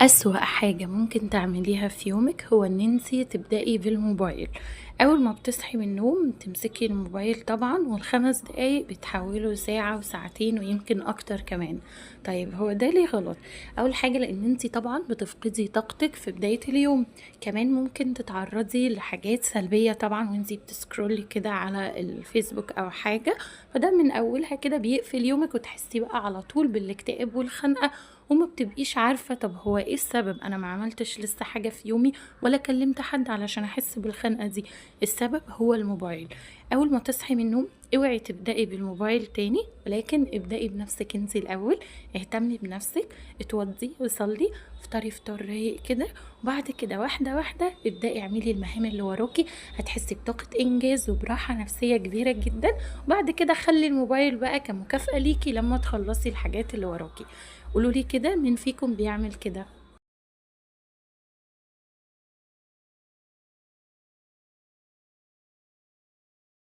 أسوأ حاجة ممكن تعمليها في يومِك هو إن أنتِ تبدئي بالموبايل، أول ما بتصحي من النوم تمسكي الموبايل طبعًا وال5 دقايق بيتحولوا ساعة وساعتين ويمكن أكتر كمان. طيب هو ده ليه غلط؟ أول حاجة لإن أنتِ طبعًا بتفقدي طاقتِك في بداية اليوم، كمان ممكن تتعرضي لحاجات سلبية طبعًا وأنتِ بتسكرولي كده على الفيسبوك أو حاجة، فده من أولها كده بيقفل يومِك وتحسي بقى على طول بالاكتئاب والخنقة وما بتبقيش عارفة طب هو إيه السبب؟ أنا ما عملتش لسه حاجة في يومي ولا كلمت حد علشان أحس بالخنقة دي، السبب هو الموبايل. أول ما تصحي من النوم اوعي تبدئي بالموبايل تاني، ولكن ابدئي بنفسك انتِ الأول، اهتمي بنفسك، اتوضي وصلي، افطري فطار رايق كده، وبعد كده واحدة واحدة ابدئي اعملي المهام اللي وراكِ، هتحسي بطاقة إنجاز وبراحة نفسية كبيرة جدًا، وبعد كده خلّي الموبايل بقى كمكافأة ليكِ لما تخلصي الحاجات اللي وراكِ. قولوا لي كده مين فيكم بيعمل كده؟